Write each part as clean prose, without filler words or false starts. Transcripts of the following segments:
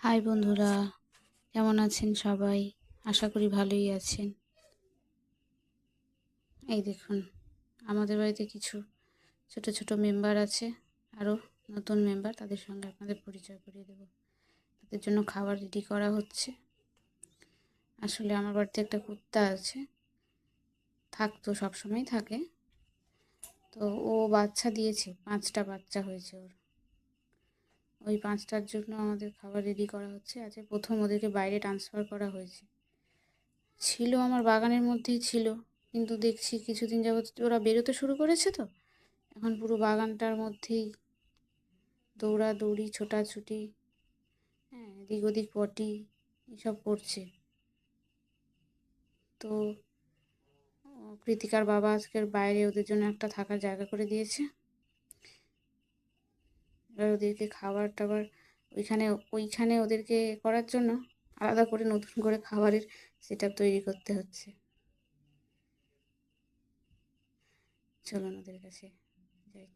High বন্ধুরা, কেমন আছেন সবাই? আশা করি ভালোই আছেন। এই দেখুন, আমাদের বাড়িতে কিছু ছোট ছোট মেম্বার আছে, আরও নতুন মেম্বার, তাদের সঙ্গে আপনাদের পরিচয় করিয়ে দেব। তাদের জন্য খাবার রেডি করা হচ্ছে। আসলে আমার বাড়িতে একটা কুত্তা আছে, থাকতো, সবসময় থাকে। তো ও বাচ্চা দিয়েছে, 5টা বাচ্চা হয়েছে ওর। ওই 5টার জন্য আমাদের খাবার রেডি করা হচ্ছে। আজকে প্রথম ওদেরকে বাইরে ট্রান্সফার করা হয়েছে। ছিল আমার বাগানের মধ্যেই ছিল, কিন্তু দেখছি কিছুদিন যাবৎ ওরা বেরোতে শুরু করেছে, তো এখন পুরো বাগানটার মধ্যেই দৌড়াদৌড়ি, ছোটাছুটি, হ্যাঁ, এদিক ওদিক পটি এসব করছে। তো কৃতিকার বাবা আজকের বাইরে ওদের জন্য একটা থাকার জায়গা করে দিয়েছে। এবার ওদেরকে খাবার টাবার ওইখানে ওদেরকে করার জন্য আলাদা করে নতুন করে খাবারের সেটআপ তৈরি করতে হচ্ছে। চলুন ওদের কাছে যাই।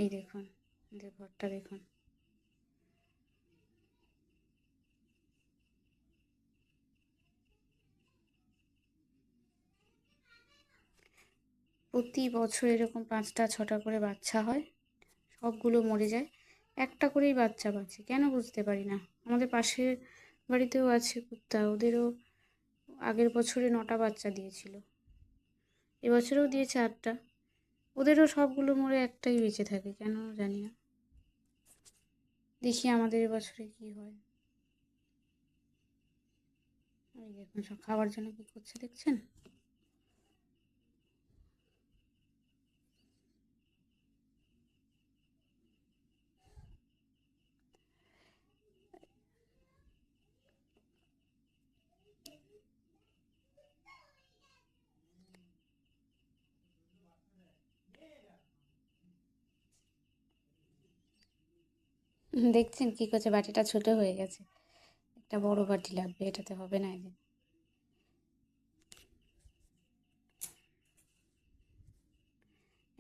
এই দেখুন, ওদের ঘরটা দেখুন। প্রতি বছর এরকম 5টা 6টা করে বাচ্চা হয়, সবগুলো মরে যায়। একটা করেই বাচ্চা বাঁচে, কেন বুঝতে পারি না। আমাদের পাশের বাড়িতেও আছে কুত্তা, ওদেরও আগের বছরে 9টা বাচ্চা দিয়েছিল, এবছরেও দিয়েছে 8টা। ওদেরও সবগুলো মরে একটাই বেঁচে থাকে, কেন জানি না। দেখি আমাদের এবছরে কি হয়। ওই দেখুন, সব খাবার জন্য কি করছে দেখছেন। দেখছেন কি করছে, বাটিটা ছোট হয়ে গেছে, একটা বড় বাটি লাগবে, এটাতে হবে না। এদের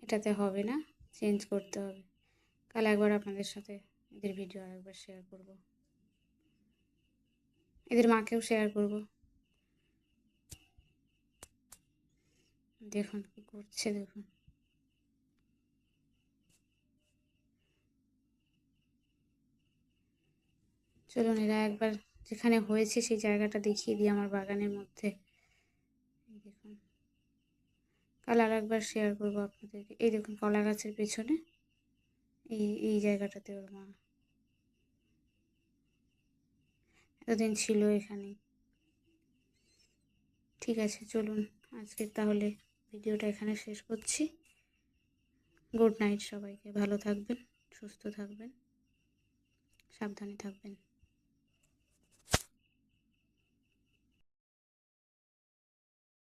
এটাতে হবে না, চেঞ্জ করতে হবে। কাল একবার আপনাদের সাথে এদের ভিডিও আরেকবার শেয়ার করব, এদের মাকেও শেয়ার করব। দেখুন কি করছে, দেখুন। চলুন এরা একবার যেখানে হয়েছে সেই জায়গাটা দেখিয়ে দিই, আমার বাগানের মধ্যে। এই দেখুন, কাল আর একবার শেয়ার করবো আপনাদেরকে। এই দেখুন, কলা গাছের পেছনে এই জায়গাটাতে ওর মা এতদিন ছিল এখানেই। ঠিক আছে, চলুন আজকে তাহলে ভিডিওটা এখানে শেষ করছি। গুড নাইট সবাইকে, ভালো থাকবেন, সুস্থ থাকবেন, সাবধানে থাকবেন।